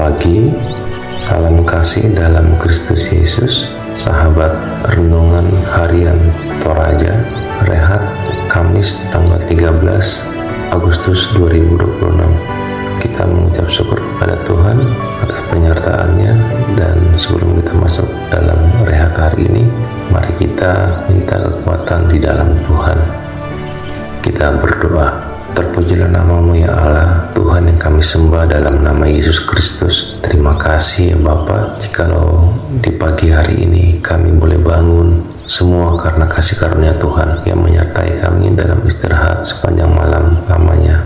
pagi, salam kasih dalam Kristus Yesus, sahabat renungan harian Toraja, Rehat, Kamis tanggal 13 Agustus 2026. Kita mengucap syukur kepada Tuhan atas penyertaannya, dan sebelum kita masuk dalam Rehat hari ini, mari kita minta kekuatan di dalam Tuhan. Kita berdoa. Terpujilah nama-Mu ya Allah, Tuhan yang kami sembah dalam nama Yesus Kristus. Terima kasih ya Bapa, jikalau di pagi hari ini kami boleh bangun, semua karena kasih karunia Tuhan yang menyertai kami dalam istirahat sepanjang malam lamanya.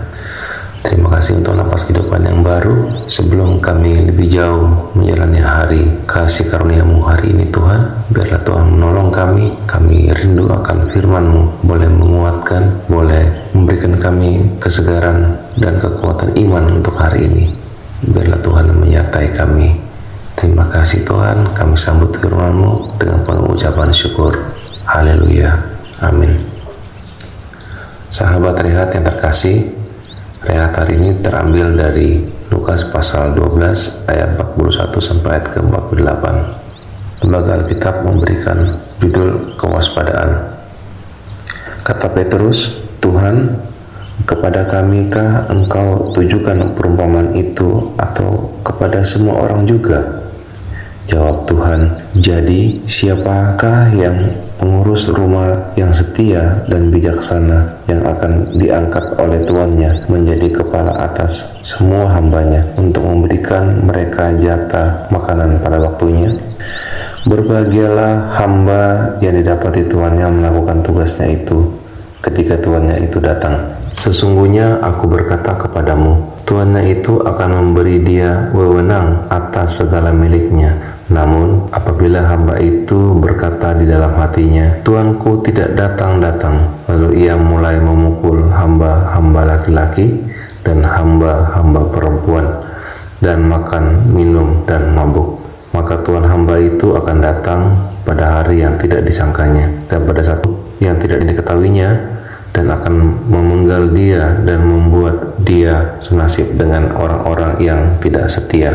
Terima kasih untuk napas kehidupan yang baru. Sebelum kami lebih jauh menjalani hari kasih karunia-Mu hari ini Tuhan, biarlah Tuhan menolong kami. Kami rindu akan firman-Mu, boleh menguatkan, boleh memberikan kami kesegaran dan kekuatan iman untuk hari ini. Biarlah Tuhan menyertai kami. Terima kasih Tuhan, kami sambut firman-Mu dengan pengucapan syukur. Haleluya, amin. Sahabat Rehat yang terkasih, Rehat hari ini terambil dari Lukas pasal 12 ayat 41 sampai ayat ke-48. Lembaga Alkitab memberikan judul kewaspadaan. Kata Petrus, "Tuhan, kepada kamikah Engkau tujukan perumpamaan itu, atau kepada semua orang juga?" Jawab Tuhan, "Jadi siapakah yang pengurus rumah yang setia dan bijaksana, yang akan diangkat oleh tuannya menjadi kepala atas semua hambanya, untuk memberikan mereka jatah makanan pada waktunya? Berbahagialah hamba yang didapati tuannya melakukan tugasnya itu ketika tuannya itu datang. Sesungguhnya aku berkata kepadamu, tuannya itu akan memberi dia wewenang atas segala miliknya. Namun apabila hamba itu berkata di dalam hatinya, Tuanku tidak datang-datang, lalu ia mulai memukul hamba-hamba laki-laki dan hamba-hamba perempuan, dan makan, minum, dan mabuk, maka tuan hamba itu akan datang pada hari yang tidak disangkanya, dan pada satu yang tidak diketahuinya, dan akan memenggal dia dan membuat dia senasib dengan orang-orang yang tidak setia.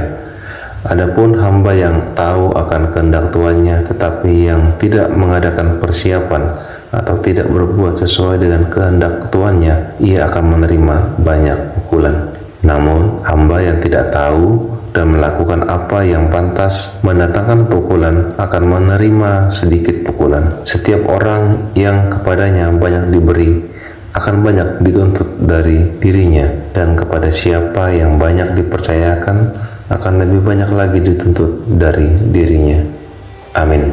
Adapun hamba yang tahu akan kehendak tuannya, tetapi yang tidak mengadakan persiapan atau tidak berbuat sesuai dengan kehendak tuannya, ia akan menerima banyak pukulan. Namun hamba yang tidak tahu dan melakukan apa yang pantas mendatangkan pukulan akan menerima sedikit pukulan. Setiap orang yang kepadanya banyak diberi akan banyak dituntut dari dirinya, dan kepada siapa yang banyak dipercayakan akan lebih banyak lagi dituntut dari dirinya. Amin.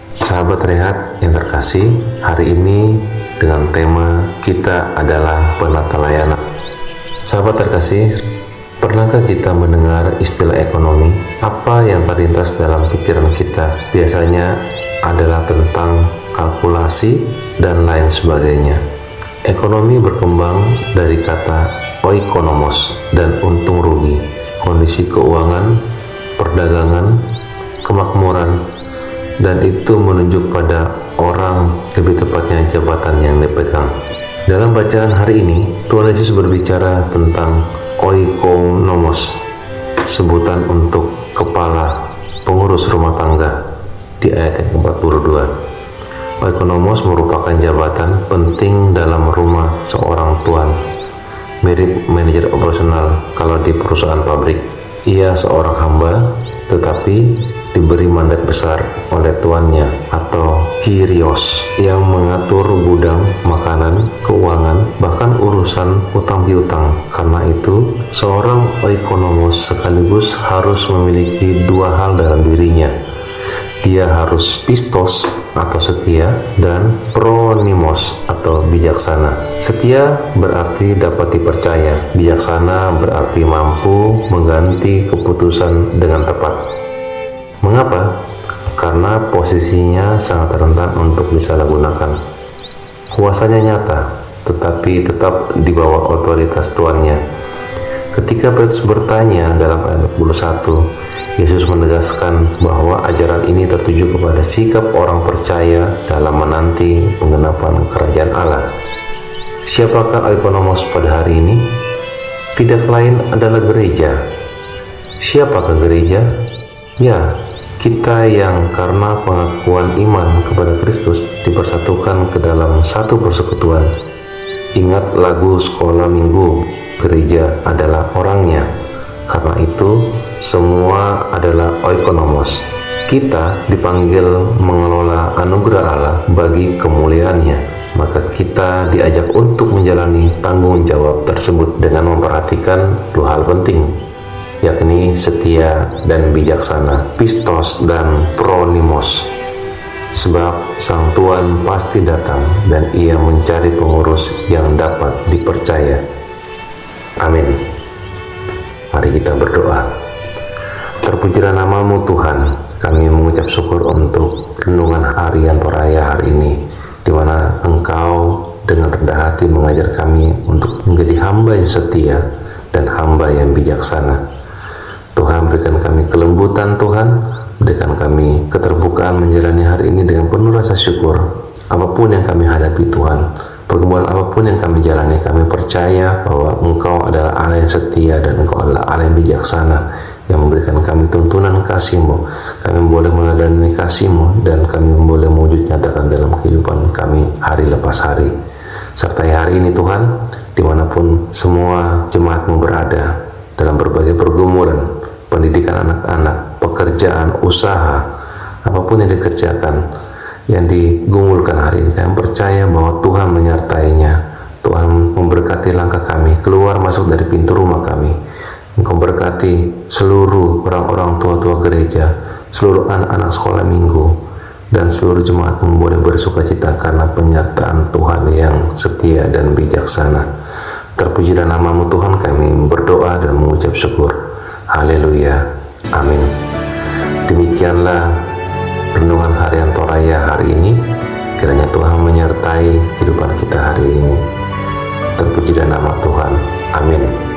Sahabat Rehat yang terkasih, hari ini dengan tema kita adalah penata layanan. Sahabat terkasih, pernahkah kita mendengar istilah ekonomi? Apa yang terlintas dalam pikiran kita biasanya adalah tentang kalkulasi dan lain sebagainya. Ekonomi berkembang dari kata oikonomos dan untung rugi, kondisi keuangan, perdagangan, kemakmuran, dan itu menunjuk pada orang, lebih tepatnya jabatan yang dipegang. Dalam bacaan hari ini, Tuhan Yesus berbicara tentang oikonomos, sebutan untuk kepala pengurus rumah tangga di ayat yang ke-42. Oikonomos merupakan jabatan penting dalam rumah seorang tuan, mirip manajer operasional kalau di perusahaan pabrik. Ia seorang hamba, tetapi diberi mandat besar oleh tuannya atau kyrios, yang mengatur gudang, makanan, keuangan, bahkan urusan utang piutang. Karena itu, seorang oikonomos sekaligus harus memiliki dua hal dalam dirinya. Dia harus pistos atau setia, dan pronimos atau bijaksana. Setia berarti dapat dipercaya, bijaksana berarti mampu mengganti keputusan dengan tepat. Mengapa? Karena posisinya sangat rentan untuk disalahgunakan. Kuasanya nyata, tetapi tetap di bawah otoritas tuannya. Ketika Petrus bertanya dalam ayat 21, Yesus menegaskan bahwa ajaran ini tertuju kepada sikap orang percaya dalam menanti penggenapan kerajaan Allah. Siapakah oikonomos pada hari ini? Tidak lain adalah gereja. Siapa ke gereja? Ya, kita yang karena pengakuan iman kepada Kristus dipersatukan ke dalam satu persekutuan. Ingat lagu sekolah minggu, gereja adalah orangnya. Karena itu, semua adalah oikonomos. Kita dipanggil mengelola anugerah Allah bagi kemuliaannya. Maka kita diajak untuk menjalani tanggung jawab tersebut dengan memperhatikan dua hal penting, yakni setia dan bijaksana, pistos dan pronimos. Sebab Sang Tuhan pasti datang dan Ia mencari pengurus yang dapat dipercaya. Amin. Mari kita berdoa. Terpujilah nama-Mu Tuhan. Kami mengucap syukur untuk renungan harian Toraya hari ini, di mana Engkau dengan rendah hati mengajar kami untuk menjadi hamba yang setia dan hamba yang bijaksana. Tuhan, berikan kami kelembutan Tuhan, berikan kami keterbukaan menjalani hari ini dengan penuh rasa syukur. Apapun yang kami hadapi Tuhan, pergumulan apapun yang kami jalani, kami percaya bahwa Engkau adalah Allah yang setia dan Engkau adalah Allah yang bijaksana, yang memberikan kami tuntunan kasih-Mu. Kami boleh meneladani kasih-Mu dan kami boleh mewujud nyatakan dalam kehidupan kami hari lepas hari. Sertai hari ini Tuhan, dimanapun semua jemaat-Mu berada, dalam berbagai pergumulan, pendidikan anak-anak, pekerjaan, usaha, apapun yang dikerjakan, yang digumulkan hari ini, kami percaya bahwa Tuhan menyertainya. Tuhan memberkati langkah kami, keluar masuk dari pintu rumah kami. Engkau berkati seluruh orang-orang tua-tua gereja, seluruh anak-anak sekolah minggu, dan seluruh jemaat boleh bersukacita karena penyertaan Tuhan yang setia dan bijaksana. Terpujilah nama-Mu Tuhan, kami berdoa dan mengucap syukur. Haleluya. Amin. Demikianlah renungan harian Toraya hari ini. Kiranya Tuhan menyertai kehidupan kita hari ini. Terpujilah nama Tuhan. Amin.